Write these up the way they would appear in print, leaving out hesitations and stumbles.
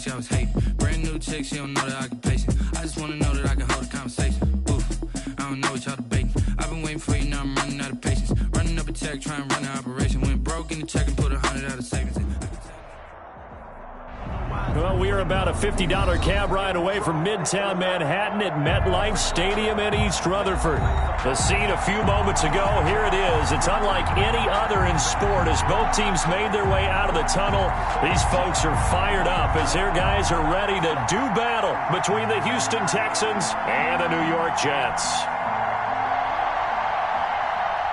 she always hate. Brand new chick, she don't know the occupation. I just wanna know that I can hold a conversation. Oof, I don't know what y'all debating. I've been waiting for you, now I'm running out of patience. Running up a check, trying to run an operation. Went broke in the check and put 100 out of savings. Well, we are about a $50 cab ride away from Midtown Manhattan at MetLife Stadium in East Rutherford. The scene a few moments ago, here it is. It's unlike any other in sport as both teams made their way out of the tunnel. These folks are fired up as their guys are ready to do battle between the Houston Texans and the New York Jets.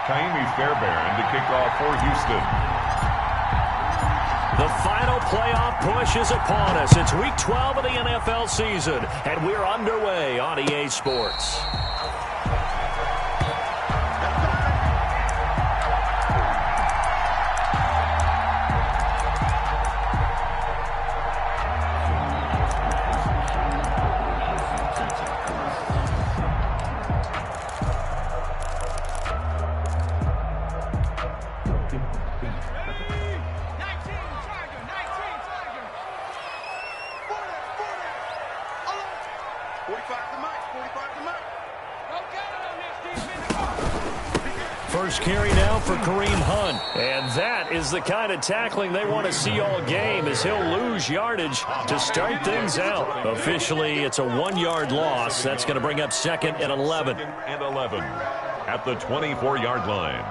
Kaimi Fairbairn to kick off for Houston. The final playoff push is upon us. It's Week 12 of the NFL season, and we're underway on EA Sports. First carry now for Kareem Hunt. And that is the kind of tackling they want to see all game as he'll lose yardage to start things out. Officially, it's a 1-yard loss. That's going to bring up 2nd and 11. 2nd and 11 at the 24-yard line.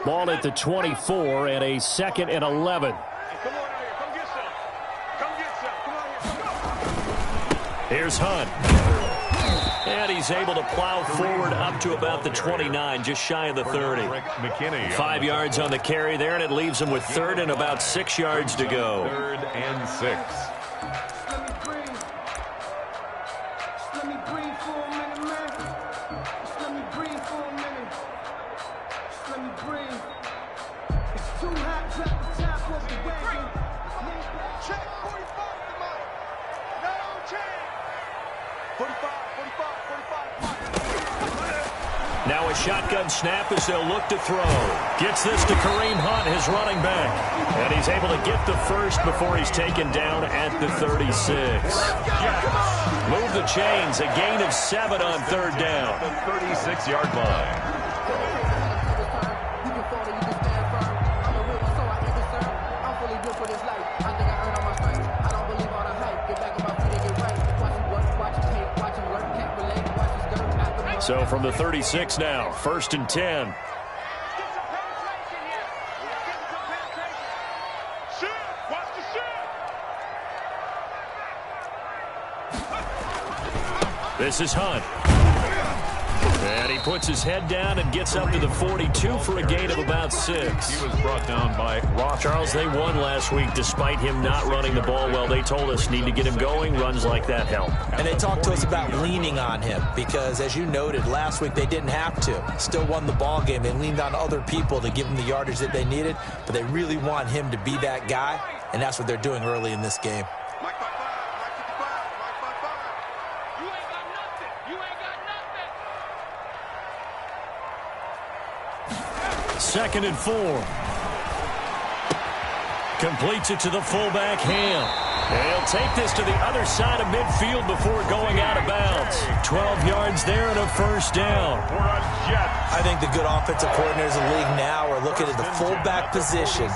Ball at the 24 and a 2nd and 11. Here's Hunt. And he's able to plow forward up to about the 29, just shy of the 30. 5 yards on the carry there, and it leaves him with 3rd and about 6 yards to go. 3rd and 6. Now a shotgun snap as they'll look to throw. Gets this to Kareem Hunt, his running back. And he's able to get the first before he's taken down at the 36. Move the chains, a gain of 7 on 3rd down. The 36-yard line. So from the 36 now, 1st and 10. This is Hunt. And he puts his head down and gets up to the 42 for a gain of about 6. He was brought down by Ross. Charles, they won last week despite him not running the ball well. They told us need to get him going. Runs like that help. And they talked to us about leaning on him because, as you noted, last week they didn't have to. Still won the ball game. They leaned on other people to give them the yardage that they needed, but they really want him to be that guy, and that's what they're doing early in this game. 2nd and 4. Completes it to the fullback, Ham. And he'll take this to the other side of midfield before going out of bounds. 12 yards there and a 1st down. I think the good offensive coordinators in the league now are looking at the fullback position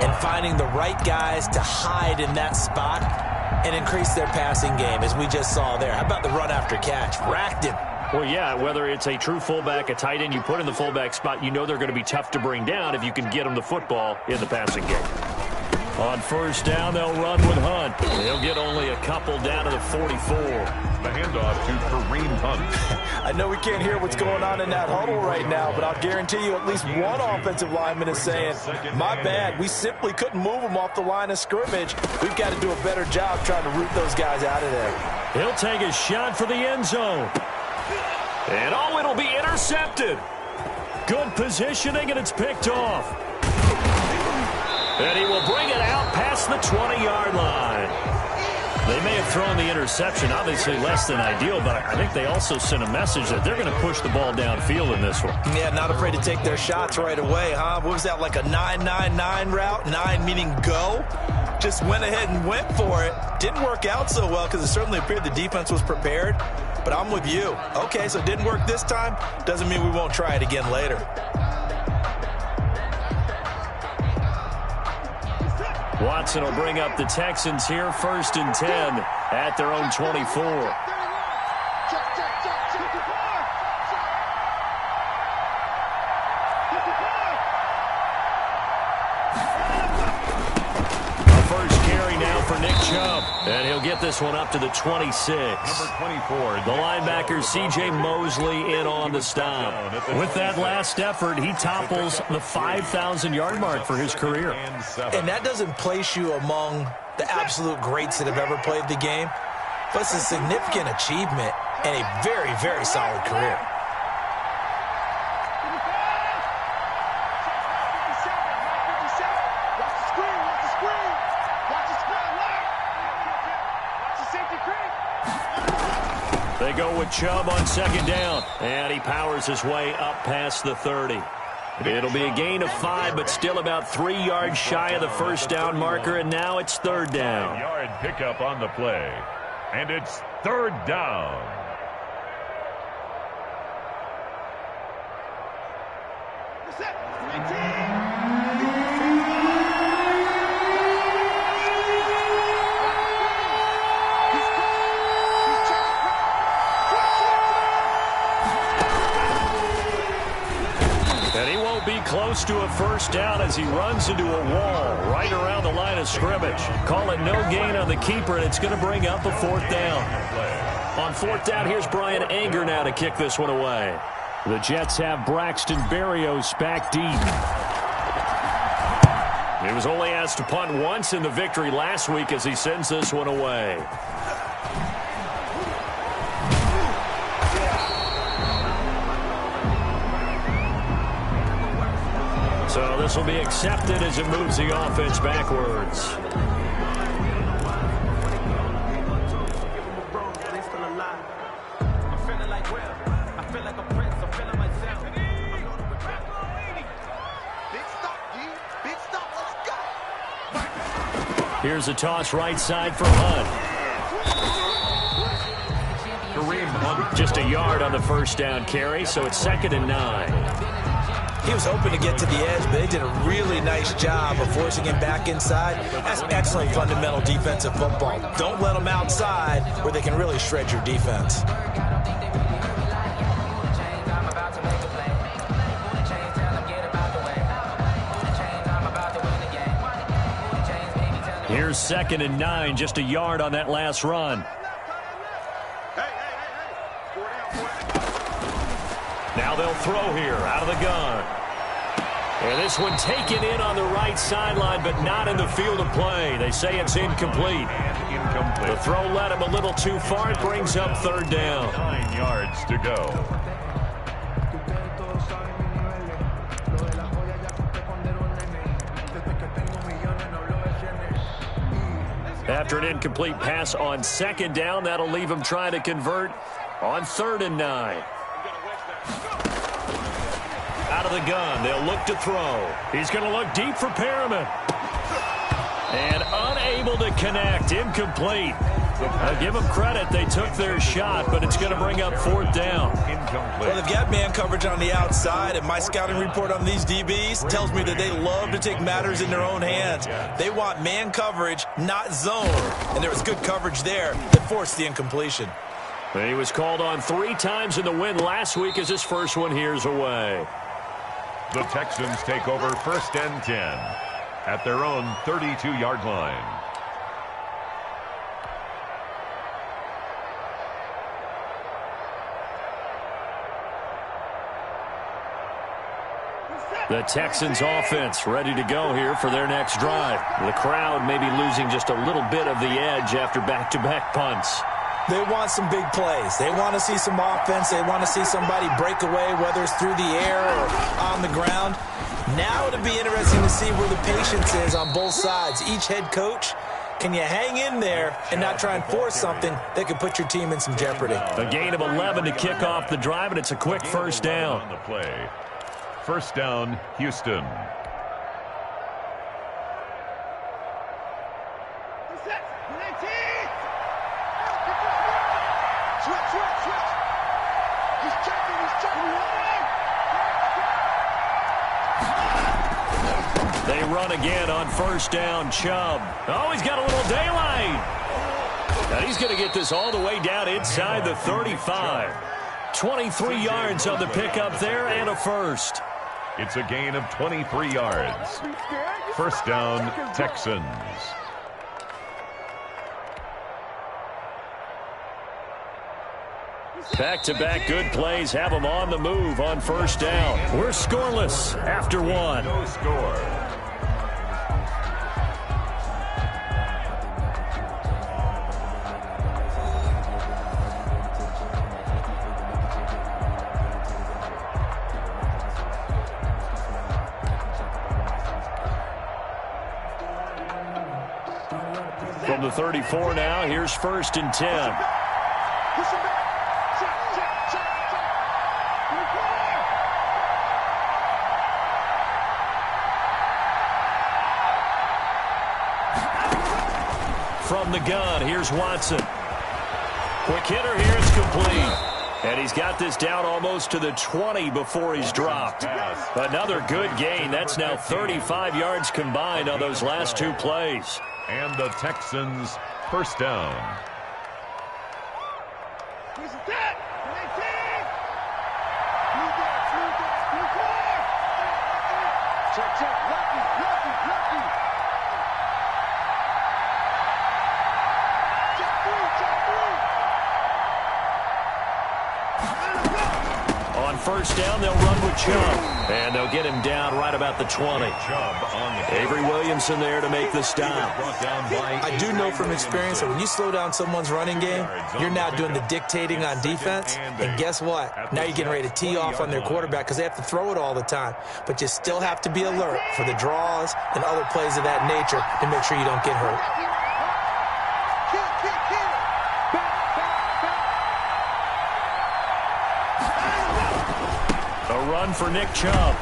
and finding the right guys to hide in that spot and increase their passing game, as we just saw there. How about the run after catch? Racked him. Well, yeah, whether it's a true fullback, a tight end you put in the fullback spot, you know they're going to be tough to bring down if you can get them the football in the passing game. On 1st down, they'll run with Hunt. They'll get only a couple down to the 44. The handoff to Kareem Hunt. I know we can't hear what's going on in that huddle right now, but I'll guarantee you at least one offensive lineman is saying, my bad, we simply couldn't move them off the line of scrimmage. We've got to do a better job trying to root those guys out of there. He'll take a shot for the end zone. And oh, it'll be intercepted. Good positioning, and it's picked off. And he will bring it out past the 20-yard line. They may have thrown the interception, obviously less than ideal, but I think they also sent a message that they're going to push the ball downfield in this one. Yeah, not afraid to take their shots right away, huh? What was that, like a 9-9-9 route? 9 meaning go? Just went ahead and went for it. Didn't work out so well because it certainly appeared the defense was prepared. But I'm with you. Okay, so it didn't work this time. Doesn't mean we won't try it again later. Watson will bring up the Texans here, 1st and 10 at their own 24. For Nick Chubb, and he'll get this one up to the 26. Number 24. The linebacker C.J. Mosley in on the stop. With that last effort, he topples the 5,000-yard mark for his career. And that doesn't place you among the absolute greats that have ever played the game, but it's a significant achievement and a very, very solid career. They go with Chubb on 2nd down, and he powers his way up past the 30. It'll be a gain of 5, but still about 3 yards shy of the 1st down marker, and now it's 3rd down. Yard pickup on the play, and it's 3rd down. Close to a 1st down as he runs into a wall right around the line of scrimmage. Call it no gain on the keeper, and it's going to bring up a 4th down. On 4th down, here's Brian Anger now to kick this one away. The Jets have Braxton Berrios back deep. He was only asked to punt once in the victory last week as he sends this one away. So this will be accepted as it moves the offense backwards. Here's a toss right side for Hunt. Just a yard on the 1st down carry, so it's 2nd and 9. He was hoping to get to the edge, but they did a really nice job of forcing him back inside. That's excellent fundamental defensive football. Don't let them outside where they can really shred your defense. Here's 2nd and 9, just a yard on that last run. Now they'll throw here out of the gun. And this one taken in on the right sideline, but not in the field of play. They say it's incomplete. The throw led him a little too far. It brings up 3rd down. 9 yards to go. After an incomplete pass on 2nd down, that'll leave him trying to convert on 3rd and 9. Out of the gun, they'll look to throw. He's going to look deep for Perriman. And unable to connect, incomplete. I'll give them credit, they took their shot, but it's going to bring up 4th down. Well, they've got man coverage on the outside, and my scouting report on these DBs tells me that they love to take matters in their own hands. They want man coverage, not zone. And there was good coverage there that forced the incompletion. And he was called on 3 times in the win last week as his first one here's away. The Texans take over 1st and 10 at their own 32-yard line. The Texans offense ready to go here for their next drive. The crowd may be losing just a little bit of the edge after back-to-back punts. They want some big plays. They want to see some offense. They want to see somebody break away, whether it's through the air or on the ground. Now it'll be interesting to see where the patience is on both sides. Each head coach Can you hang in there and not try and force something that could put your team in some jeopardy? A gain of 11 to kick off the drive, and it's a quick first down. On the play. First down, Houston. They run again on first down. Chubb. Oh, he's got a little daylight. And he's going to get this all the way down inside the 35. 23 yards on the pickup there and a first. It's a gain of 23 yards. First down, Texans. Back-to-back good plays have them on the move on first down. We're scoreless after one. No score. From the 34 now, here's first and 10. From the gun, here's Watson. Quick hitter here, it's complete. And he's got this down almost to the 20 before he's dropped. Another good gain. That's now 35 yards combined on those last two plays. And the Texans first down. On first down, they'll run with Chubb. And they'll get him down right about the 20. Avery Williamson there to make the stop. I do know from experience that when you slow down someone's running game, you're now doing the dictating on defense. And guess what? Now you're getting ready to tee off on their quarterback because they have to throw it all the time. But you still have to be alert for the draws and other plays of that nature to make sure you don't get hurt. Run for Nick Chubb.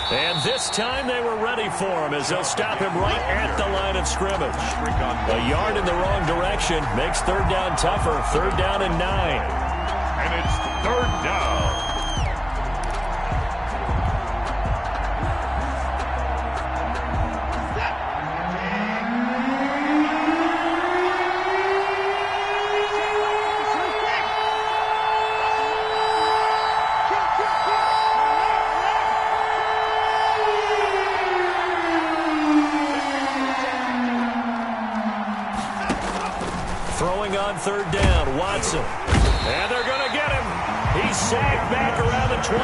And this time they were ready for him as they'll stop him right at the line of scrimmage. A yard in the wrong direction makes third down tougher. Third down and 9. And it's third down. Third down, Watson. And they're going to get him. He's sagged back around the 28.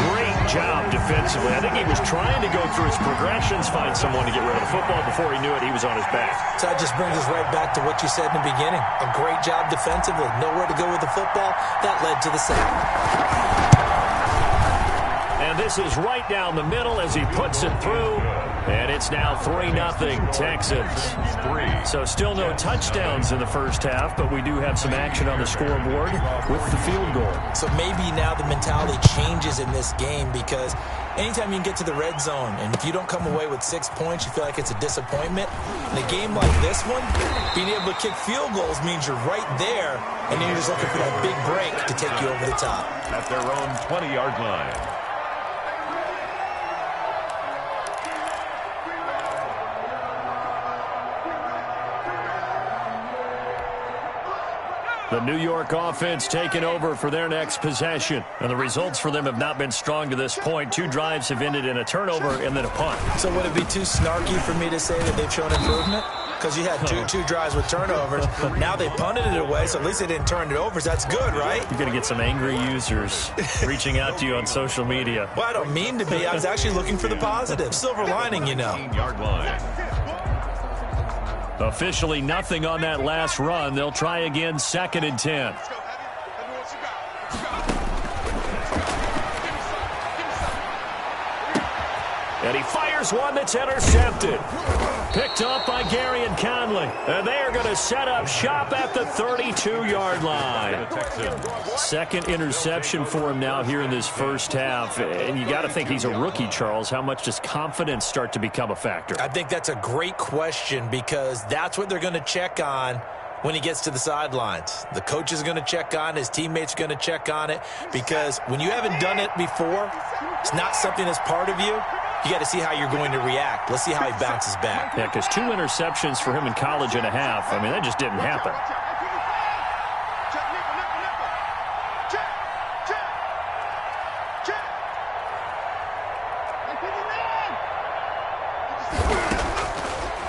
Great job defensively. I think he was trying to go through his progressions, find someone to get rid of the football. Before he knew it, he was on his back. So that just brings us right back to what you said in the beginning. A great job defensively. Nowhere to go with the football. That led to the sack. And this is right down the middle as he puts it through. And it's now 3-0 Texans. So still no touchdowns in the first half, but we do have some action on the scoreboard with the field goal. So maybe now the mentality changes in this game because anytime you can get to the red zone, and if you don't come away with 6 points, you feel like it's a disappointment. In a game like this one, being able to kick field goals means you're right there, and then you're just looking for that big break to take you over the top. At their own 20-yard line. The New York offense taking over for their next possession. And the results for them have not been strong to this point. 2 drives have ended in a turnover and then a punt. So would it be too snarky for me to say that they've shown improvement? Because you had two drives with turnovers. Now they punted it away, so at least they didn't turn it over. So that's good, right? You're going to get some angry users reaching out to you on social media. Well, I don't mean to be. I was actually looking for the positive. Silver lining, you know. 15-yard line. Officially nothing on that last run. They'll try again, 2nd and 10. And he fires one that's intercepted. Picked up by Gary to set up shop at the 32-yard line. Second interception for him now here in this first half. And you got to think he's a rookie, Charles. How much does confidence start to become a factor? I think that's a great question because that's what they're going to check on when he gets to the sidelines. The coach is going to check on, his teammates are going to check on it, because when you haven't done it before, it's not something that's part of you. You got to see how you're going to react. Let's see how he bounces back. Yeah, because 2 interceptions for him in college and a half. I mean, that just didn't happen.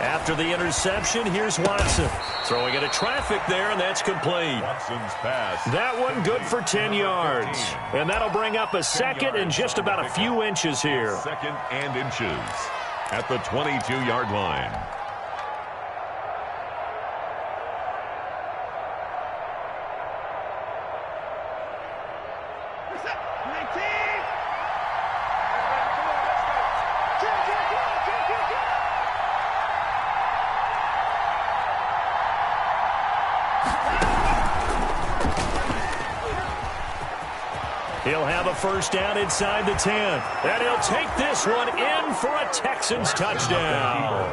After the interception, here's Watson. Throwing into traffic there, and that's complete. Watson's pass. That one good for 10 yards. And that'll bring up a second and just about a few inches here. Second and inches at the 22-yard line. He'll have a first down inside the 10. And he'll take this one in for a Texans touchdown.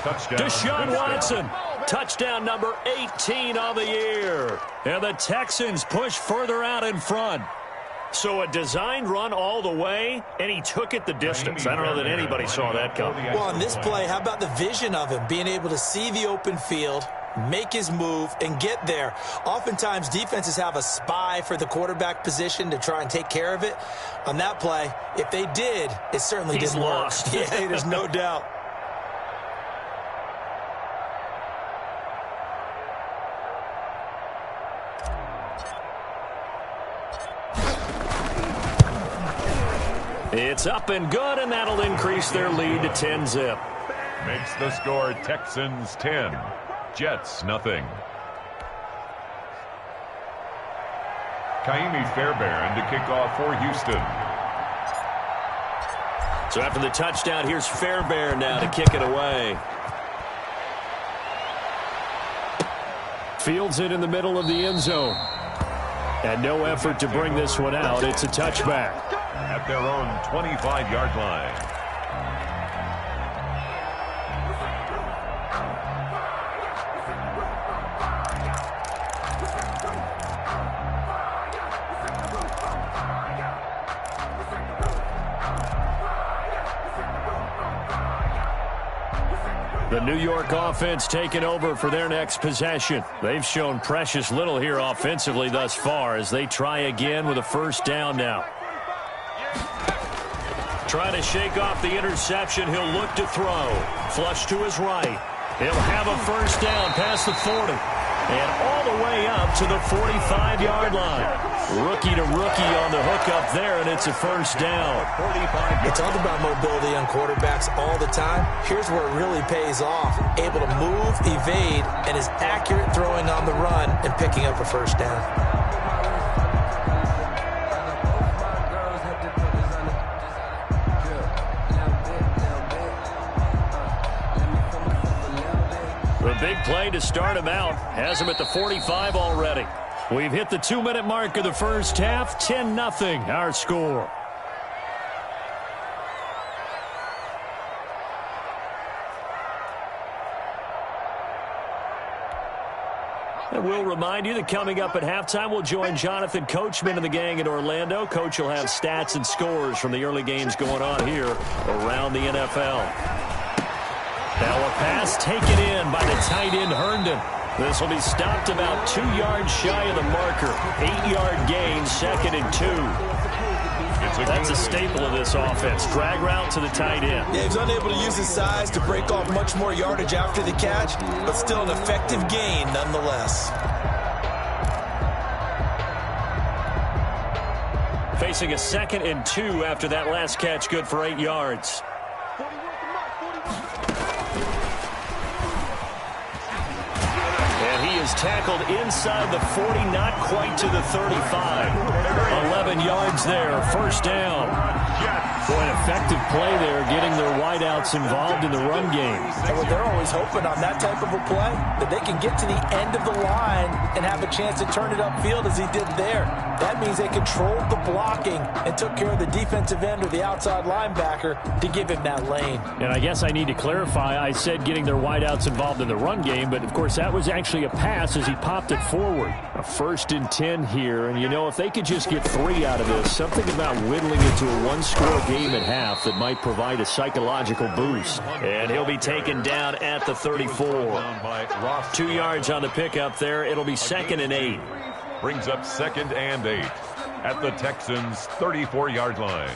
Deshaun Watson, touchdown number 18 on the year. And the Texans push further out in front. So a designed run all the way, and he took it the distance. I don't know that anybody saw that coming. Well, on this play, how about the vision of him, being able to see the open field, make his move, and get there. Oftentimes, defenses have a spy for the quarterback position to try and take care of it. On that play, if they did, it certainly didn't work. Yeah, there's no doubt. It's up and good, and that'll increase their lead to 10-zip. Makes the score Texans 10. Jets, nothing. Kaimi Fairbairn to kick off for Houston. So after the touchdown, here's Fairbairn now to kick it away. Fields it in the middle of the end zone. And no effort to bring this one out. It's a touchback. At their own 25-yard line. The New York offense taking over for their next possession. They've shown precious little here offensively thus far as they try again with a first down now. Trying to shake off the interception. He'll look to throw. Flush to his right. He'll have a first down past the 40. And all the way up to the 45-yard line. Rookie to rookie on the hook up there, and it's a first down. You talk about mobility on quarterbacks all the time. Here's where it really pays off. Able to move, evade, and is accurate throwing on the run and picking up a first down. The big play to start him out. Has him at the 45 already. We've hit the 2-minute mark of the first half. 10-0 our score. And we'll remind you that coming up at halftime, we'll join Jonathan Coachman and the gang in Orlando. Coach will have stats and scores from the early games going on here around the NFL. Now a pass taken in by the tight end Herndon. This will be stopped about 2 yards shy of the marker. 8-yard gain, 2nd and 2. That's a staple of this offense. Drag route to the tight end. Yeah, he's unable to use his size to break off much more yardage after the catch, but still an effective gain nonetheless. Facing a 2nd and 2 after that last catch, good for 8 yards. Tackled inside the 40, not quite to the 35. 11 yards there, first down. Boy, an effective play there, getting their wideouts involved in the run game. And what they're always hoping on that type of a play, that they can get to the end of the line and have a chance to turn it upfield as he did there. That means they controlled the blocking and took care of the defensive end or the outside linebacker to give him that lane. And I guess I need to clarify, I said getting their wideouts involved in the run game, but of course that was actually a pass as he popped it forward. A 1st and 10 here, and you know, if they could just get 3 out of this, something about whittling it to a one-score game at half that might provide a psychological boost. And he'll be taken down at the 34. 2 yards on the pickup there. It'll be 2nd and 8. Brings up 2nd and 8 at the Texans' 34-yard line.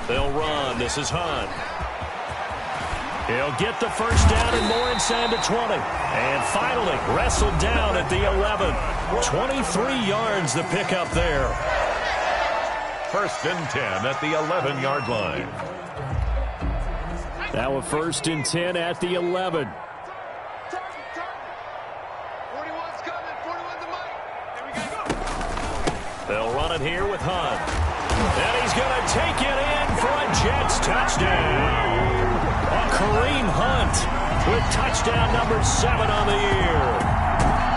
They'll run. This is Hunt. He'll get the first down and more inside the 20. And finally wrestled down at the 11. 23 yards the pickup there. 1st and 10 at the 11-yard line. Now a 1st and 10 at the 11. They'll run it here with Hunt. And he's going to take it in for a Jets touchdown. Kareem Hunt with touchdown number 7 on the year.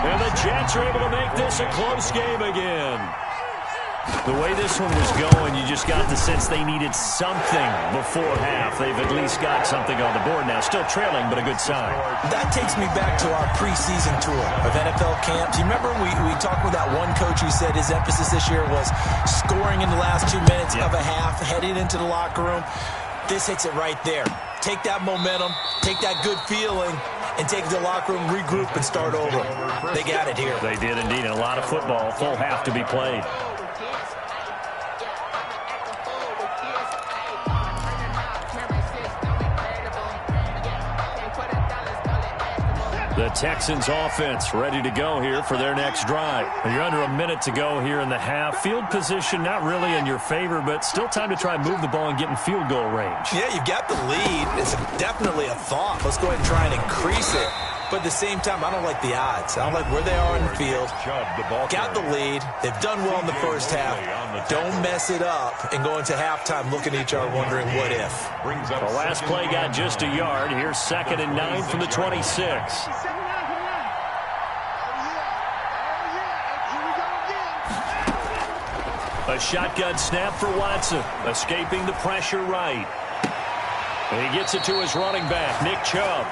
And the Jets are able to make this a close game again. The way this one was going, you just got the sense they needed something before half. They've at least got something on the board now. Still trailing, but a good sign. That takes me back to our preseason tour of NFL camps. You remember we talked with that one coach who said his emphasis this year was scoring in the last 2 minutes of a half, heading into the locker room. This hits it right there. Take that momentum, take that good feeling, and take the locker room, regroup, and start over. They got it here. They did indeed. And a lot of football, full half to be played. The Texans offense ready to go here for their next drive. You're under a minute to go here in the half. Field position not really in your favor, but still time to try and move the ball and get in field goal range. Yeah, you've got the lead. It's definitely a thought. Let's go ahead and try and increase it. But at the same time, I don't like the odds. I don't like where they are in the field. Got the lead. They've done well in the first half. Don't mess it up and go into halftime looking at each other wondering what if. The last play got just a yard. Here's 2nd and 9 from the 26. A shotgun snap for Watson. Escaping the pressure right. And he gets it to his running back, Nick Chubb.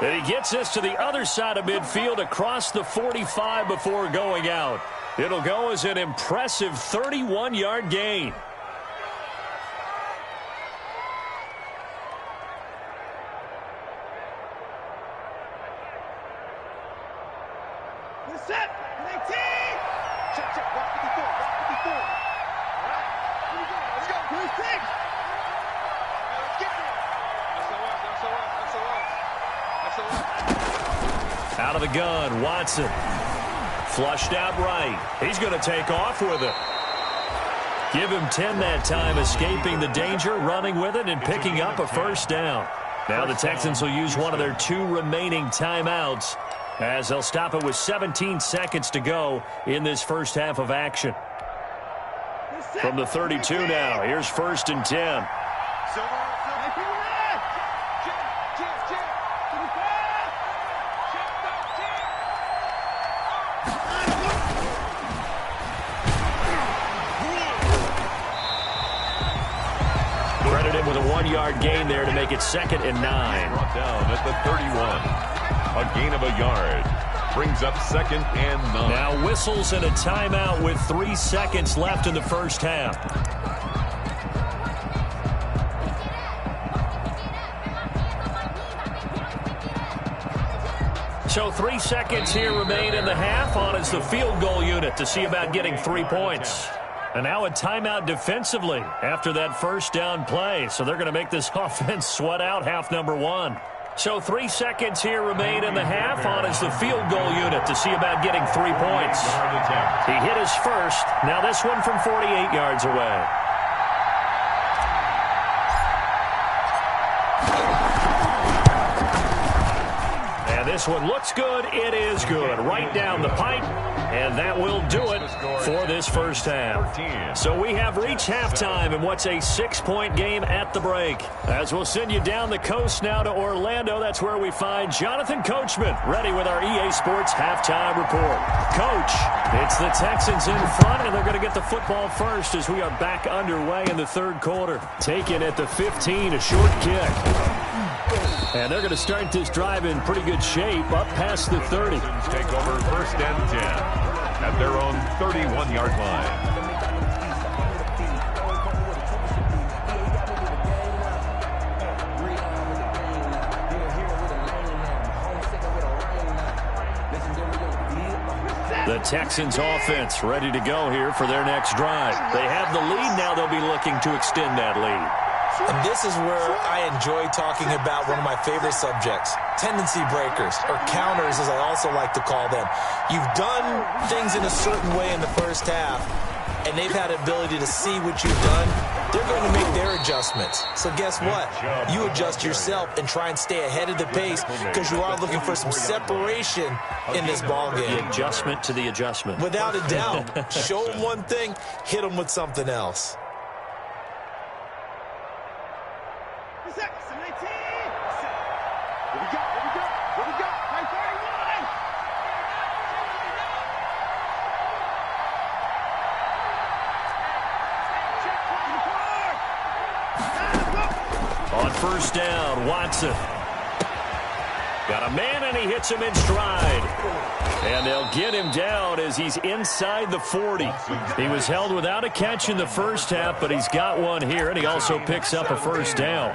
And he gets this to the other side of midfield across the 45 before going out. It'll go as an impressive 31-yard gain. Set. 19. Check. Rock 54. All right. Here we go. Let's go. 26. Let's get there. That's Out of the gun, Watson. Flushed out right. He's going to take off with it. Give him 10 that time, escaping the danger, running with it, and picking up a first down. Now the Texans will use one of their 2 remaining timeouts, as they'll stop it with 17 seconds to go in this first half of action. From the 32 now, here's 1st and 10. Credited with a 1-yard gain there to make it 2nd and 9. Brought down at the 31. A gain of a yard. Brings up 2nd and 9. Now whistles and a timeout with 3 seconds left in the first half. So 3 seconds here remain in the half. On is the field goal unit to see about getting 3 points. And now a timeout defensively after that first down play. So they're going to make this offense sweat out half number 1. So 3 seconds here remain in the half. On is the field goal unit to see about getting 3 points. He hit his first. Now this one from 48 yards away. And this one looks good. It is good. Right down the pipe. And that will do it for this first half. So we have reached halftime in what's a 6-point game at the break. As we'll send you down the coast now to Orlando, that's where we find Jonathan Coachman ready with our EA Sports halftime report. Coach, it's the Texans in front, and they're going to get the football first as we are back underway in the third quarter. Taken at the 15, a short kick. And they're going to start this drive in pretty good shape up past the 30. Take over first and 10 at their own 31-yard line. The Texans offense ready to go here for their next drive. They have the lead. Now they'll be looking to extend that lead. And this is where I enjoy talking about one of my favorite subjects, tendency breakers, or counters as I also like to call them. You've done things in a certain way in the first half, and they've had the ability to see what you've done. They're going to make their adjustments. So guess what? You adjust yourself and try and stay ahead of the pace because you are looking for some separation in this ballgame. The adjustment to the adjustment. Without a doubt. Show them one thing, hit them with something else. On first down, Watson. Got a man, and he hits him in stride. And they'll get him down as he's inside the 40. He was held without a catch in the first half, but he's got one here, and he also picks up a first down.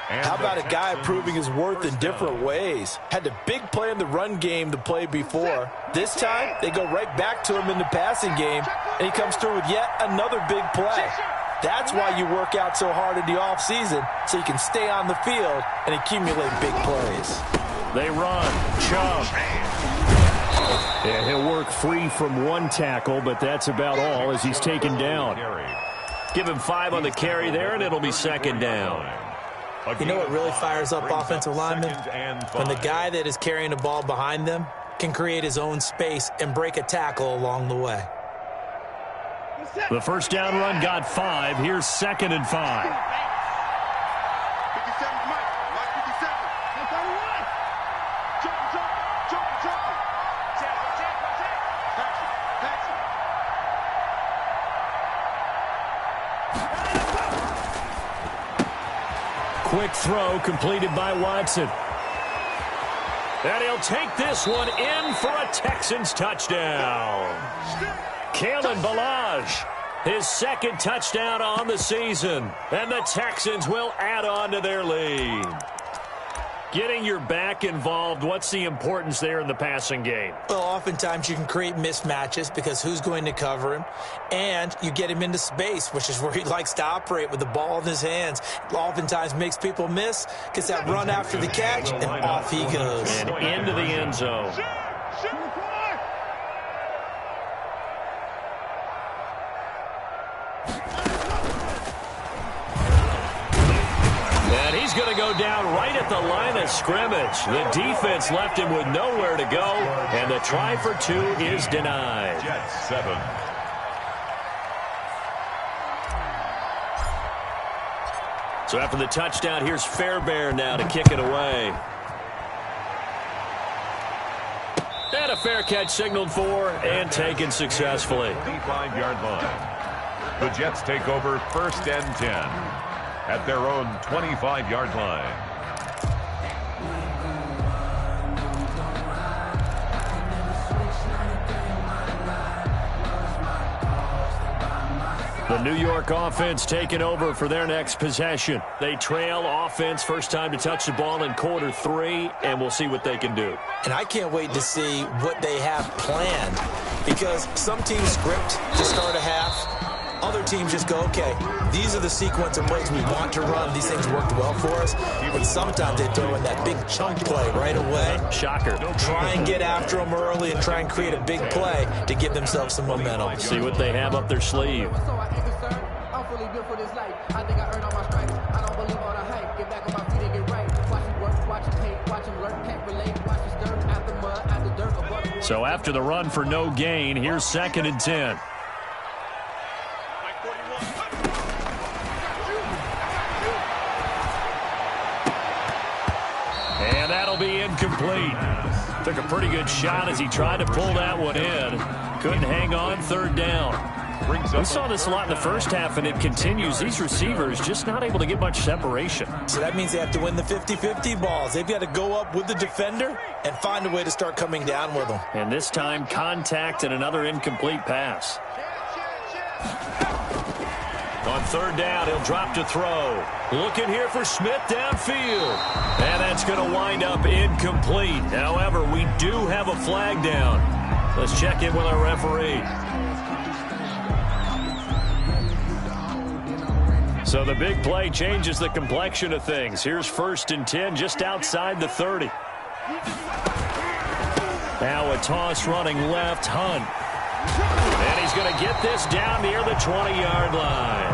How about a guy proving his worth in different ways? Had the big play in the run game to play before. This time, they go right back to him in the passing game, and he comes through with yet another big play. That's why you work out so hard in the offseason, so you can stay on the field and accumulate big plays. They run. Chubb. Yeah, he'll work free from one tackle, but that's about all as he's taken down. Give him 5 on the carry there, and it'll be second down. You know what really fires up offensive linemen? When the guy that is carrying the ball behind them can create his own space and break a tackle along the way. The first down run got 5. Here's second and 5. 57, Mike 57. Quick throw completed by Watson. And he'll take this one in for a Texans touchdown. Kalen Ballage, his second touchdown on the season. And the Texans will add on to their lead. Getting your back involved, what's the importance there in the passing game? Well, oftentimes you can create mismatches because who's going to cover him? And you get him into space, which is where he likes to operate with the ball in his hands. Oftentimes makes people miss, gets that run after the catch, and off he goes. And into the end zone. And he's going to go down right at the line of scrimmage. The defense left him with nowhere to go, and the try for 2 is denied. Jets 7. So after the touchdown, here's Fairbairn now to kick it away. And a fair catch signaled for and taken successfully. 25-yard line. The Jets take over first and 10 at their own 25-yard line. The New York offense taking over for their next possession. They trail offense, first time to touch the ball in quarter 3, and we'll see what they can do. And I can't wait to see what they have planned, because some teams script to start a half. Other teams just go, okay, these are the sequence of plays we want to run. These things worked well for us. But sometimes they throw in that big chunk play right away. Shocker. Try and get after them early and try and create a big play to give themselves some momentum. See what they have up their sleeve. I'm fully built for this life. I think I earned all my stripes. I don't believe all the hype. Get back on my feet and get right. Watch him work, watch him hate, watch him lurk, can't relate. Watch him stir out the mud, out the dirt. Above. So after the run for no gain, here's 2nd and 10. And that'll be incomplete. Took a pretty good shot as he tried to pull that one in. Couldn't hang on, 3rd down. We saw this a lot in the first half, and it continues. These receivers just not able to get much separation. So that means they have to win the 50-50 balls. They've got to go up with the defender and find a way to start coming down with them. And this time, contact and another incomplete pass. On 3rd down, he'll drop to throw. Looking here for Smith downfield. And that's going to wind up incomplete. However, we do have a flag down. Let's check in with our referee. So the big play changes the complexion of things. Here's 1st and 10 just outside the 30. Now a toss running left, Hunt. And he's going to get this down near the 20-yard line.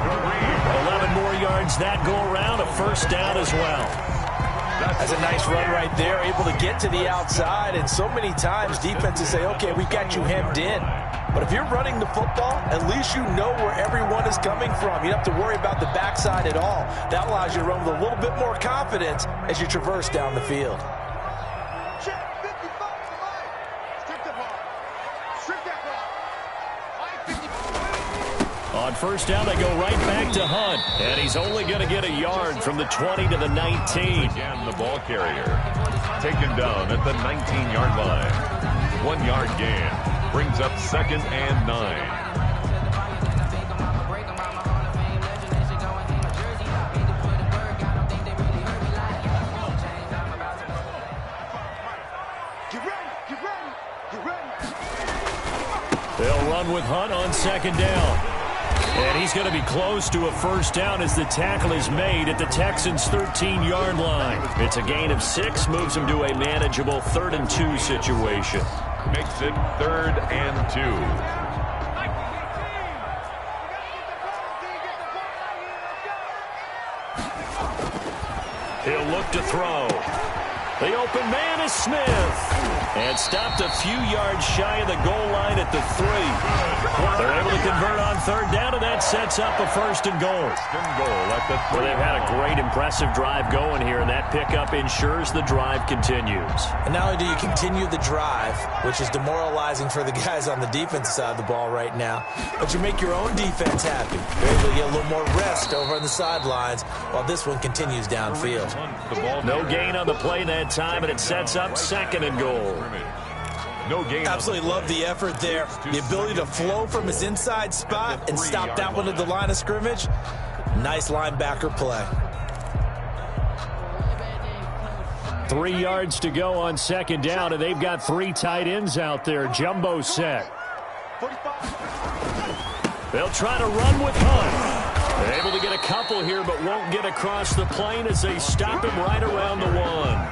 11 more yards that go around, a 1st down as well. That's a nice run right there, able to get to the outside. And so many times defenses say, okay, we've got you hemmed in. But if you're running the football, at least you know where everyone is coming from. You don't have to worry about the backside at all. That allows you to run with a little bit more confidence as you traverse down the field. Check 55 to the line. Strip the ball. Strip that ball. Line 55. On 1st down, they go right back to Hunt. And he's only going to get a yard from the 20 to the 19. Again, the ball carrier taken down at the 19-yard line. 1 yard gain. Brings up 2nd and 9. They'll run with Hunt on 2nd down. And he's going to be close to a 1st down as the tackle is made at the Texans' 13-yard line. It's a gain of 6, moves him to a manageable 3rd and 2 situation. Makes it 3rd and 2. He'll look to throw. The open man is Smith. And stopped a few yards shy of the goal line at the 3. They're able to convert on 3rd down, and that sets up a 1st and goal. Well, they've had a great, impressive drive going here, and that pickup ensures the drive continues. And not only do you continue the drive, which is demoralizing for the guys on the defensive side of the ball right now, but you make your own defense happy. You're able to get a little more rest over on the sidelines while this one continues downfield. No gain on the play that time, and it sets up 2nd and goal. No gain. Absolutely love the effort there. The ability to flow from his inside spot and stop that one at the line of scrimmage. Nice linebacker play. 3 yards to go on 2nd down, and they've got 3 tight ends out there. Jumbo set. They'll try to run with Hunt. They're able to get a couple here, but won't get across the plane as they stop him right around the 1.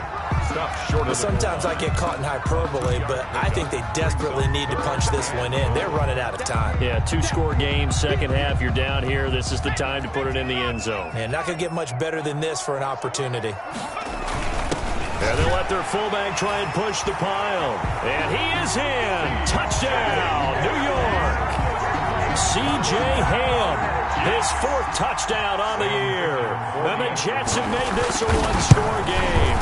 Sometimes I get caught in hyperbole, but I think they desperately need to punch this one in. They're running out of time. Yeah, 2-score game, 2nd half. You're down here. This is the time to put it in the end zone. And not going to get much better than this for an opportunity. And they'll let their fullback try and push the pile. And he is in. Touchdown, New York. C.J. Ham, his 4th touchdown on the year. And the Jets have made this a 1-score game.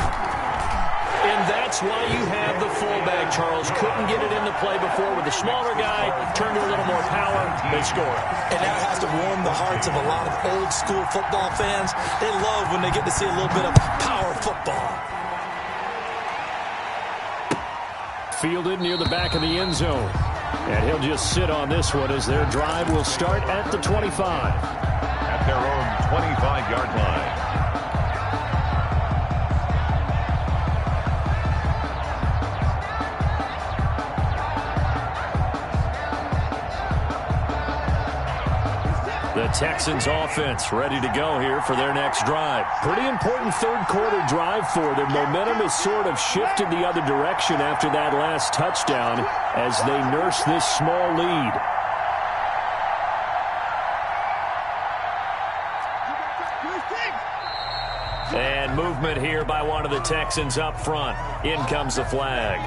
And that's why you have the fullback, Charles. Couldn't get it into play before with the smaller guy. Turned to a little more power. They score. And that has to warm the hearts of a lot of old-school football fans. They love when they get to see a little bit of power football. Fielded near the back of the end zone. And he'll just sit on this one as their drive will start at the 25. At their own 25-yard line. Texans offense ready to go here for their next drive. Pretty important third quarter drive for them. Momentum has sort of shifted the other direction after that last touchdown as they nurse this small lead. And movement here by one of the Texans up front. In comes the flag.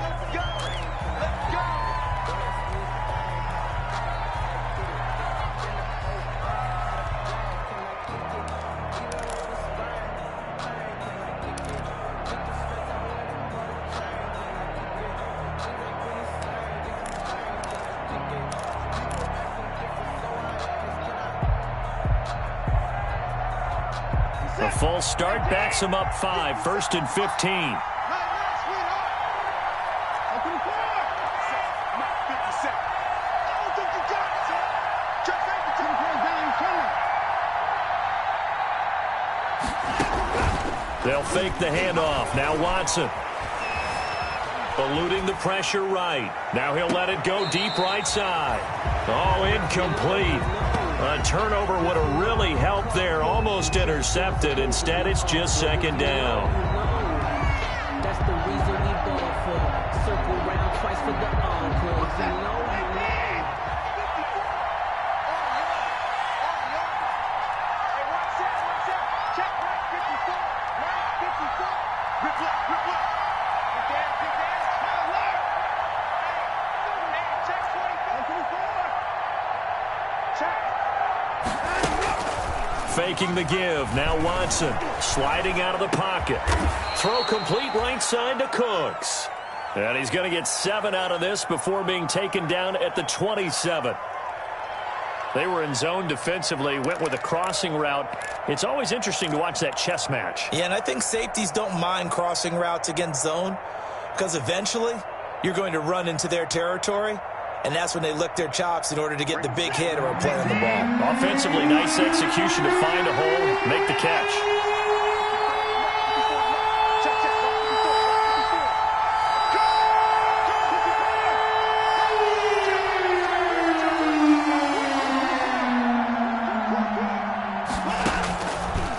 The full start backs him up 5, 1st and 15. They'll fake the handoff. Now Watson. Eluding the pressure right. Now he'll let it go deep right side. Oh, incomplete. A turnover would have really helped there. Almost intercepted. Instead, it's just second down. That's the reason we ball for. Circle round twice for the encore. You know. Faking the give. Now Watson sliding out of the pocket. Throw complete right side to Cooks. And he's going to get 7 out of this before being taken down at the 27. They were in zone defensively, went with a crossing route. It's always interesting to watch that chess match. Yeah, and I think safeties don't mind crossing routes against zone because eventually you're going to run into their territory. And that's when they lick their chops in order to get the big hit or a play on the ball. Offensively, nice execution to find a hole, make the catch.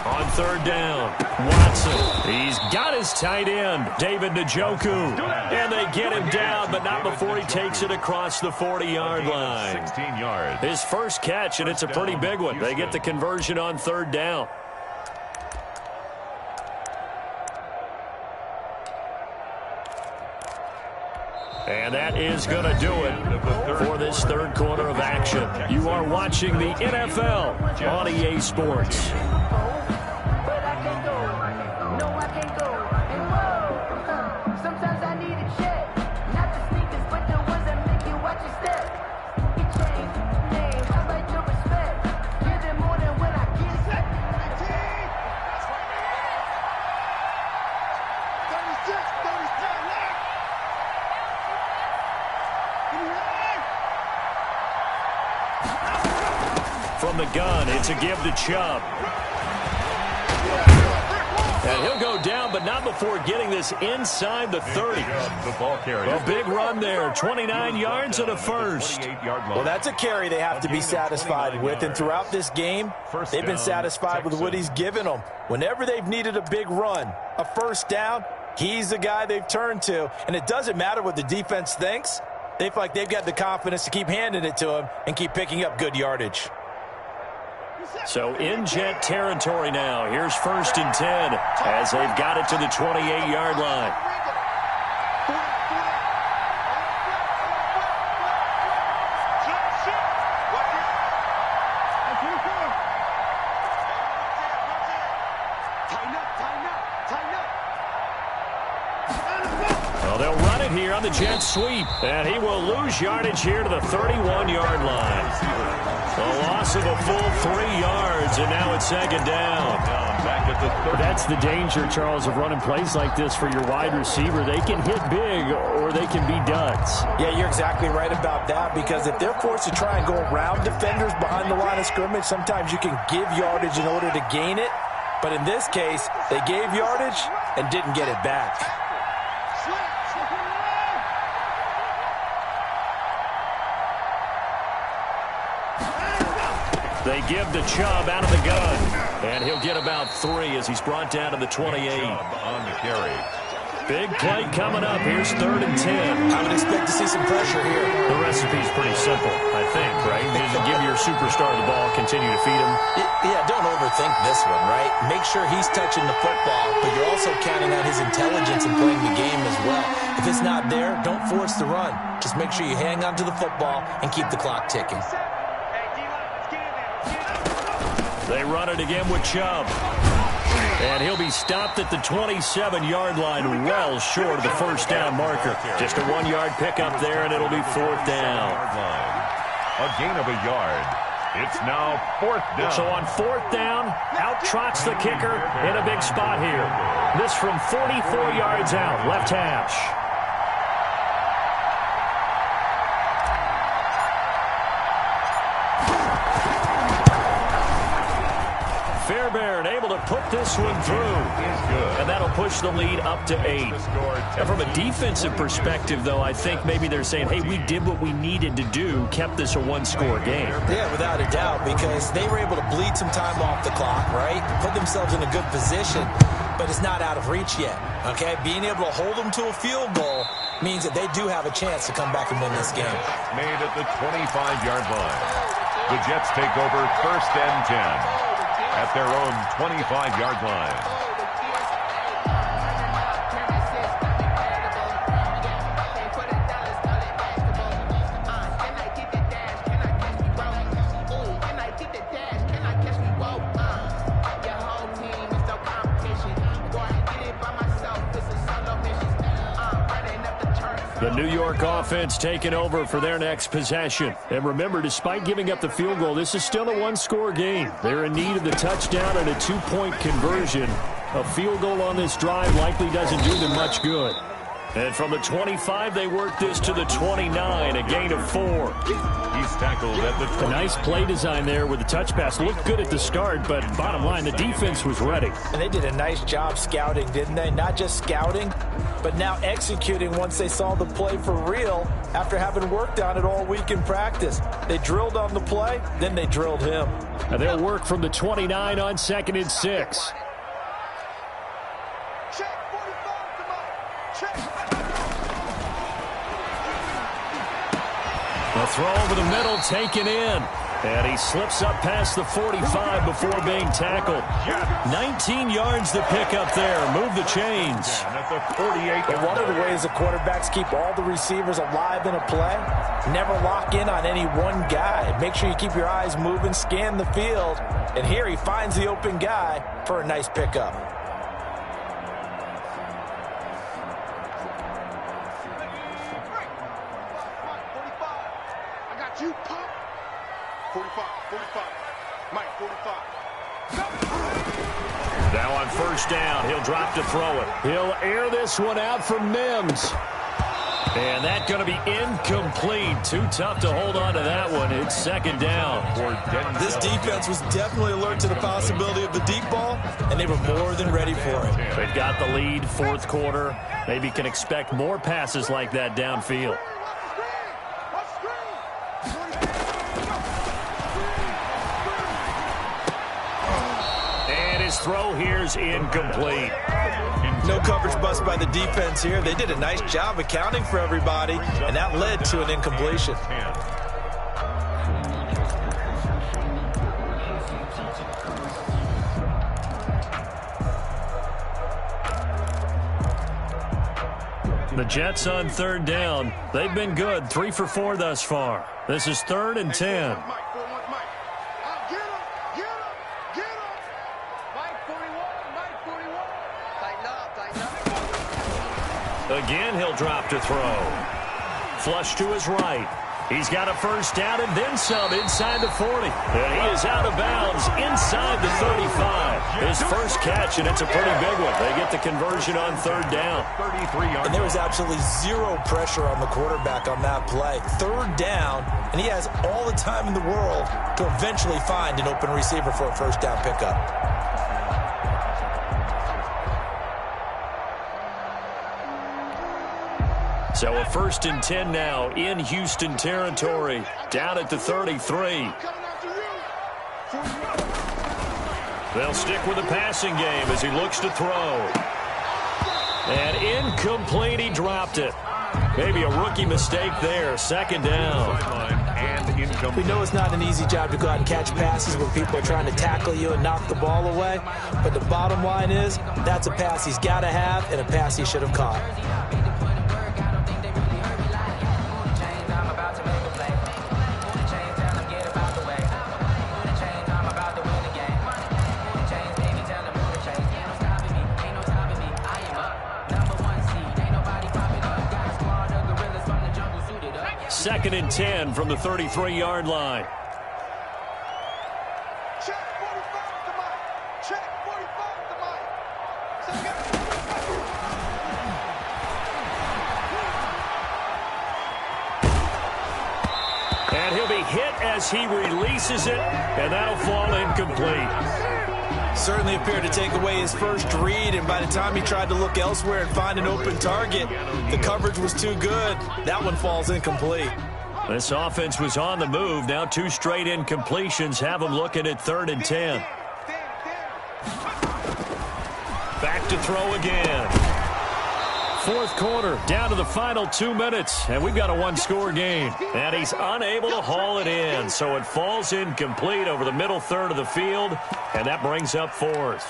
On third down, Watson. He's got his tight end, David Njoku. And they get him down, but not before he takes it across the 40-yard line. 16 yards. His first catch, and it's a pretty big one. They get the conversion on third down. And that is going to do it for this third quarter of action. You are watching the NFL on EA Sports. From the gun, it's a give to Chubb. And he'll go down, but not before getting this inside the 30. The ball carrier. A big run there, 29 yards and a first. Well, that's a carry they have to be satisfied with. And throughout this game, they've been satisfied with what he's given them. Whenever they've needed a big run, a first down, he's the guy they've turned to. And it doesn't matter what the defense thinks. They feel like they've got the confidence to keep handing it to him and keep picking up good yardage. So in Jet territory now. Here's 1st and 10 as they've got it to the 28-yard line. Well, they'll run it here on the jet sweep, and he will lose yardage here to the 31-yard line. A loss of a full 3 yards, and now it's second down. That's the danger, Charles, of running plays like this for your wide receiver. They can hit big or they can be duds. Yeah, you're exactly right about that, because if they're forced to try and go around defenders behind the line of scrimmage, sometimes you can give yardage in order to gain it. But in this case, they gave yardage and didn't get it back. They give to Chubb out of the gun. And he'll get about 3 as he's brought down to the 28. Chubb on the carry. Big play coming up. Here's 3rd and 10. I would expect to see some pressure here. The recipe's pretty simple, I think, right? Just give your superstar the ball, continue to feed him. Yeah, don't overthink this one, right? Make sure he's touching the football, but you're also counting on his intelligence in playing the game as well. If it's not there, don't force the run. Just make sure you hang on to the football and keep the clock ticking. They run it again with Chubb. And he'll be stopped at the 27-yard line, well short of the first down marker. Just a 1-yard pickup there, and it'll be 4th down. A gain of a yard. It's now 4th down. So on 4th down, out trots the kicker in a big spot here. This from 44 yards out, left hash. Fairbairn able to put this one through. And that'll push the lead up to 8. And from a defensive perspective, though, I think maybe they're saying, hey, we did what we needed to do, kept this a 1-score game. Yeah, without a doubt, because they were able to bleed some time off the clock, right? Put themselves in a good position, but it's not out of reach yet, okay? Being able to hold them to a field goal means that they do have a chance to come back and win this game. Made at the 25-yard line. The Jets take over 1st and 10. At their own 25-yard line. The New York offense taking over for their next possession. And remember, despite giving up the field goal, this is still a 1-score game. They're in need of the touchdown and a 2-point conversion. A field goal on this drive likely doesn't do them much good. And from the 25, they work this to the 29, a gain of 4. He's tackled at the 20. A nice play design there with the touch pass. Looked good at the start, but bottom line, the defense was ready. And they did a nice job scouting, didn't they? Not just scouting, but now executing once they saw the play for real after having worked on it all week in practice. They drilled on the play, then they drilled him. And they'll work from the 29 on 2nd and 6. The throw over the middle taken in. And he slips up past the 45 before being tackled. 19 yards to pick up there. Move the chains. At the 48. And one of the ways the quarterbacks keep all the receivers alive in a play, never lock in on any one guy. Make sure you keep your eyes moving, scan the field. And here he finds the open guy for a nice pickup. You pop. 45, 45. Mike, 45. Now on 1st down, he'll drop to throw it. He'll air this one out for Mims. And that's going to be incomplete. Too tough to hold on to that one. It's 2nd down. This defense was definitely alert to the possibility of the deep ball, and they were more than ready for it. They've got the lead, 4th quarter. Maybe can expect more passes like that downfield. His throw here's incomplete. No coverage bust by the defense here. They did a nice job accounting for everybody, and that led to an incompletion. The Jets on 3rd down. They've been good, 3 for 4 thus far. This is 3rd and 10. Again, he'll drop to throw. Flush to his right. He's got a 1st down and then some inside the 40. And he is out of bounds inside the 35. His first catch, and it's a pretty big one. They get the conversion on 3rd down. 33-yard. And there was absolutely zero pressure on the quarterback on that play. 3rd down, and he has all the time in the world to eventually find an open receiver for a 1st down pickup. So a 1st and 10 now in Houston territory, down at the 33. They'll stick with the passing game as he looks to throw. And incomplete, he dropped it. Maybe a rookie mistake there. Second down. We know it's not an easy job to go out and catch passes when people are trying to tackle you and knock the ball away. But the bottom line is, that's a pass he's got to have and a pass he should have caught. Second and 10 from the 33-yard line. Check 45 to Mike. Check 45 to Mike. And he'll be hit as he releases it, and that'll fall incomplete. Certainly appeared to take away his first read, and by the time he tried to look elsewhere and find an open target, the coverage was too good. That one falls incomplete. This offense was on the move. Now 2 straight incompletions have them looking at 3rd and 10. Back to throw again. Fourth quarter, down to the final 2 minutes, and we've got a one-score game. And he's unable to haul it in, so it falls incomplete over the middle third of the field, and that brings up 4th.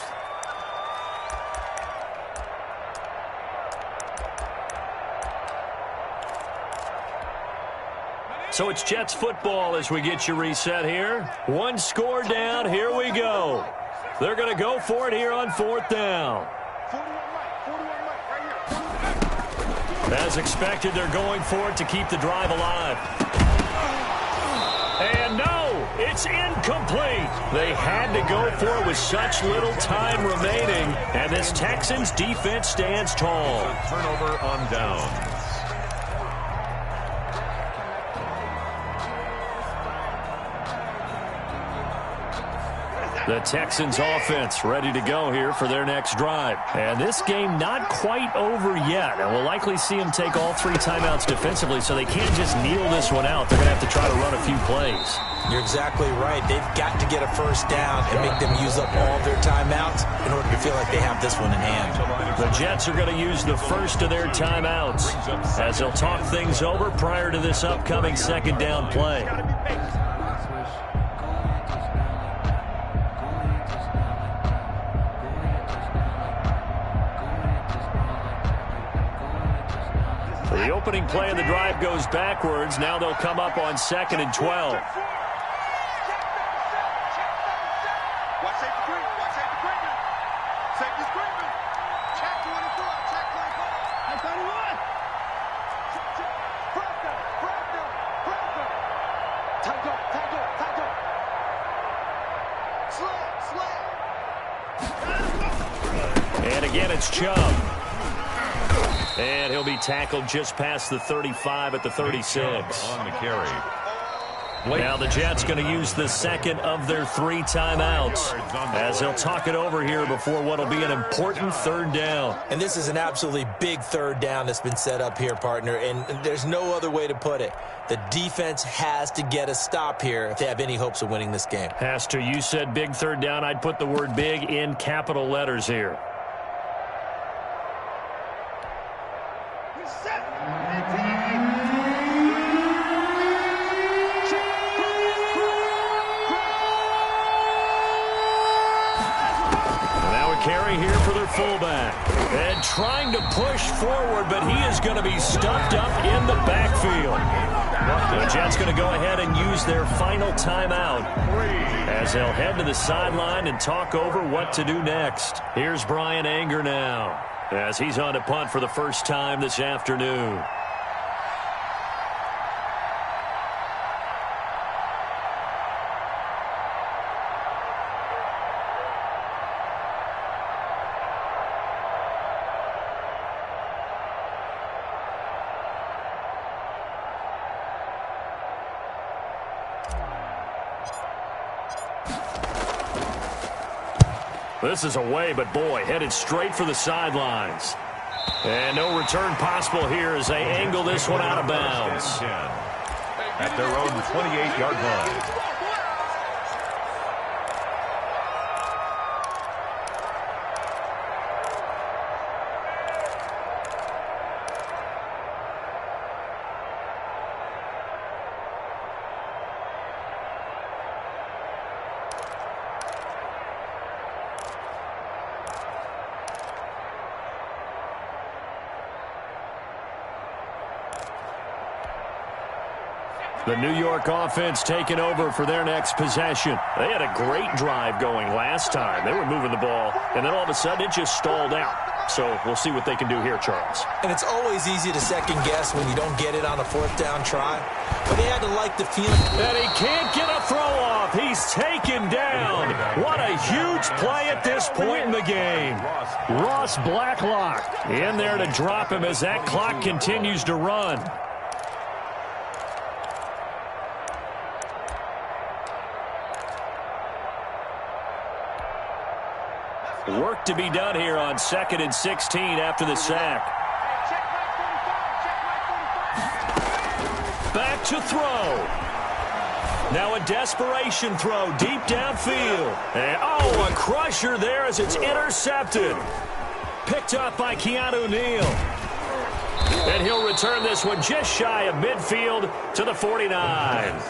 So it's Jets football as we get you reset here. 1 score down, here we go. They're going to go for it here on 4th down. As expected, they're going for it to keep the drive alive. And no, it's incomplete. They had to go for it with such little time remaining, and this Texans defense stands tall. Turnover on downs. The Texans offense ready to go here for their next drive. And this game not quite over yet. And we'll likely see them take all 3 timeouts defensively, so they can't just kneel this one out. They're going to have to try to run a few plays. You're exactly right. They've got to get a first down and make them use up all their timeouts in order to feel like they have this one in hand. The Jets are going to use the first of their timeouts as they'll talk things over prior to this upcoming second down play. The opening play of the drive goes backwards. Now they'll come up on 2nd and 12. Watch safety creep. Watch safety creeping. Safety's creeping. Check 24. Check 24. Check 31. Tight up. Slap. And again, it's Chubb. And he'll be tackled just past the 35 at the 36. On the carry. Now the Jets going to use the second of their 3 timeouts as they'll talk it over here before what will be an important 3rd down. And this is an absolutely big 3rd down that's been set up here, partner, and there's no other way to put it. The defense has to get a stop here if they have any hopes of winning this game. Has to. You said big 3rd down. I'd put the word big in capital letters here. Carry here for their fullback. And trying to push forward, but he is going to be stuffed up in the backfield. The Jets going to go ahead and use their final timeout as they'll head to the sideline and talk over what to do next. Here's Brian Anger now as he's on to punt for the first time this afternoon. This is away, but boy, headed straight for the sidelines. And no return possible here as they angle this one out of bounds. At their own 28-yard line. The New York offense taking over for their next possession. They had a great drive going last time. They were moving the ball, and then all of a sudden it just stalled out. So we'll see what they can do here, Charles. And it's always easy to second-guess when you don't get it on a fourth-down try. But they had to like the feeling. And he can't get a throw-off. He's taken down. What a huge play at this point in the game. Ross Blacklock in there to drop him as that clock continues to run. Work to be done here on 2nd and 16 after the sack. Back to throw. Now a desperation throw deep downfield. And, oh, a crusher there as it's intercepted. Picked up by Keanu Neal. And he'll return this one just shy of midfield to the 49.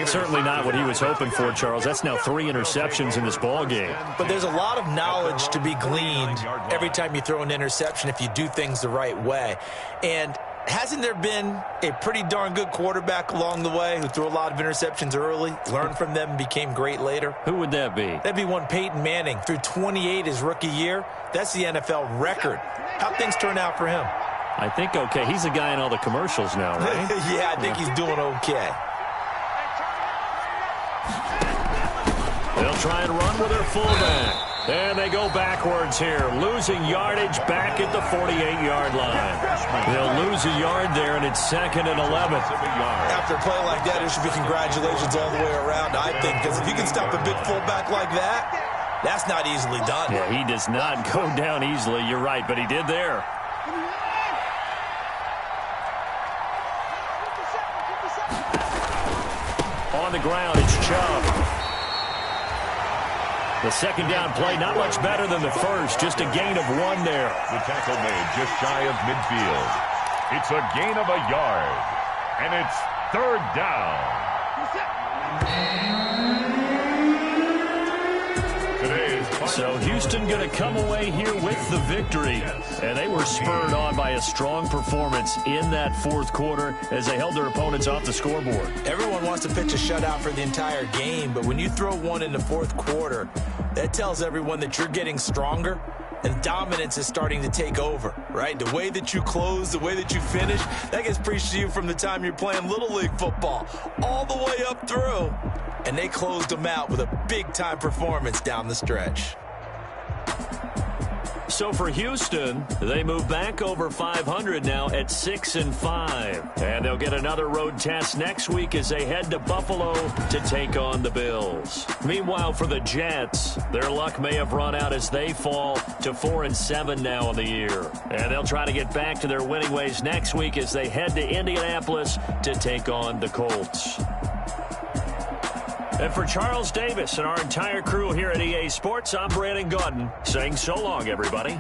Certainly not what he was hoping for, Charles. That's now 3 interceptions in this ball game. But there's a lot of knowledge to be gleaned every time you throw an interception if you do things the right way. And hasn't there been a pretty darn good quarterback along the way who threw a lot of interceptions early, learned from them, and became great later? Who would that be? That'd be one Peyton Manning. Threw 28 his rookie year. That's the NFL record. How'd things turn out for him? I think okay. He's the guy in all the commercials now, right? Yeah, I think he's doing okay. They'll try and run with their fullback. And they go backwards here, losing yardage back at the 48-yard line. They'll lose a yard there, and it's 2nd and 11. After a play like that, there should be congratulations all the way around, I think, because if you can stop a big fullback like that, that's not easily done. Yeah, he does not go down easily. You're right, but he did there. On the ground, it's Chubb. The second down play, not much better than the first. Just a gain of 1 there. The tackle made just shy of midfield. It's a gain of a yard. And it's 3rd down. So Houston going to come away here with the victory. And they were spurred on by a strong performance in that 4th quarter as they held their opponents off the scoreboard. Everyone wants to pitch a shutout for the entire game, but when you throw one in the 4th quarter, that tells everyone that you're getting stronger and dominance is starting to take over, right? The way that you close, the way that you finish, that gets preached to you from the time you're playing Little League football all the way up through. And they closed them out with a big-time performance down the stretch. So for Houston, they move back over 500 now at 6-5. And they'll get another road test next week as they head to Buffalo to take on the Bills. Meanwhile, for the Jets, their luck may have run out as they fall to 4-7 now in the year. And they'll try to get back to their winning ways next week as they head to Indianapolis to take on the Colts. And for Charles Davis and our entire crew here at EA Sports, I'm Brandon Gaudin saying so long, everybody.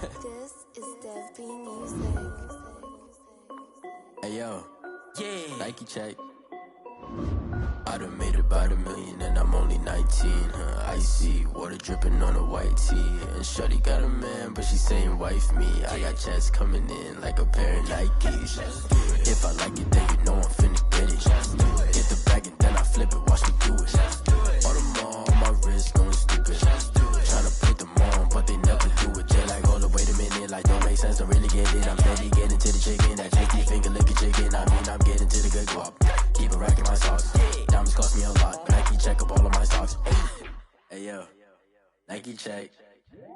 This is Dubb Music. Hey yo, yeah. Nike check. I done made about $1 million and I'm only 19. Icy water dripping on a white tee. And shawty got a man, but she saying wife me. I got checks coming in like a pair of Nikes. If I like it, then you know I'm finna get it. Get the bag and then I flip it, watch me do it. All them on my wrist going stupid. Tryna put them on, but they never do it. They're like, hold up, wait a minute, like don't make sense, don't really get it. I'm steady getting to the chicken, that tasty finger licking chicken. I mean, I'm getting to the good guap. Keep it racking my socks. Diamonds cost me a lot. Nike check up all of my socks. Hey yo, Nike check.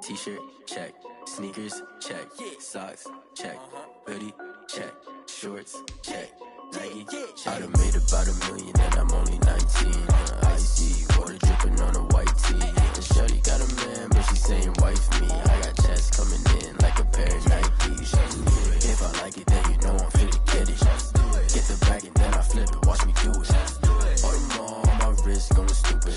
T-shirt check. Sneakers check. Socks check. Hoodie check. Shorts check. Nike check. I done made about $1 million and I'm only 19. Icy water dripping on a white tee. And shawty got a man, but she saying wife me. I got checks coming in like a pair of Nikes. If I like it, then you know I'm finna get it. Get the bag and then I flip it, watch me do it. All them on my wrist going stupid.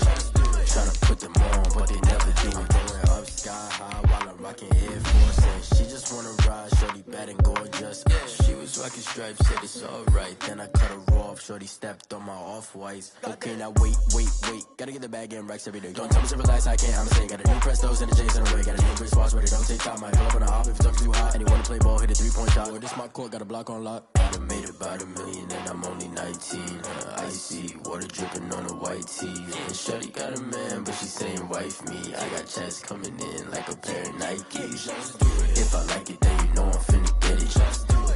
Tryna put them on, but they never do it. Going up sky high while I'm rocking Air Force. And she just wanna ride, shorty bad and gorgeous. She was rocking stripes, said it's alright. Then I cut her off, shorty stepped on my off-whites. Okay, now wait. Gotta get the bag and racks every day. Don't tell me to relax, I can't, I'm saying. Got a new Prestos and a J's in the way. Got a new wristwatch, but it don't take time. Might pull up on a hop if it's too hot. And you wanna play ball, hit a 3-point shot. Or this my court, got a block on lock. I done made about $1 million and I'm only 19. Icy water dripping on a white tee. And shawty got a man, but she saying wife me. I got checks coming in like a pair of Nikes. If I like it, then you know I'm finna get it.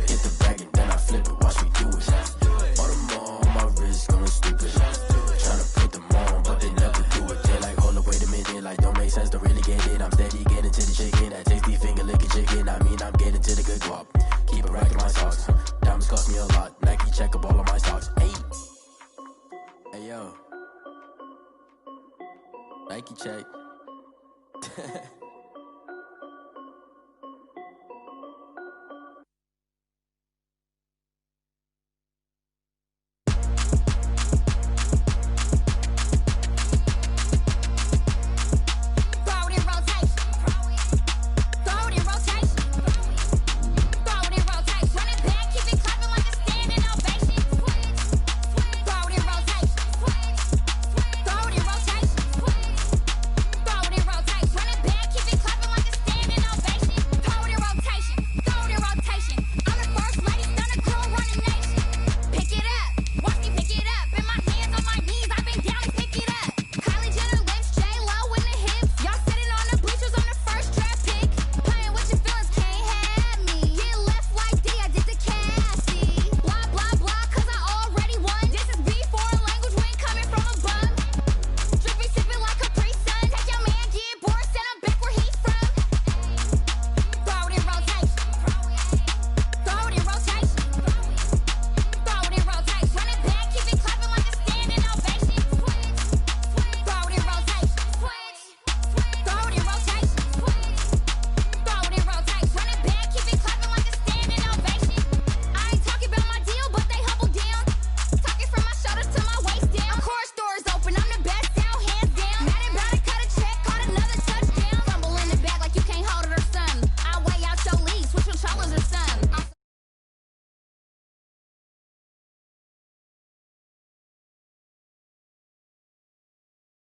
Get the bag and then I flip it, watch me do it. All them on my wrist going stupid. Tryna put them on, but they never do it. They're like, hold up, wait a minute, like don't make sense, don't really get it. I'm steady getting to the chicken, that tasty finger licking chicken. I mean, I'm getting to the good guap. Keep it racking my socks. Diamonds cost me a lot. Nike check up all of my socks. Hey yo, Nike check.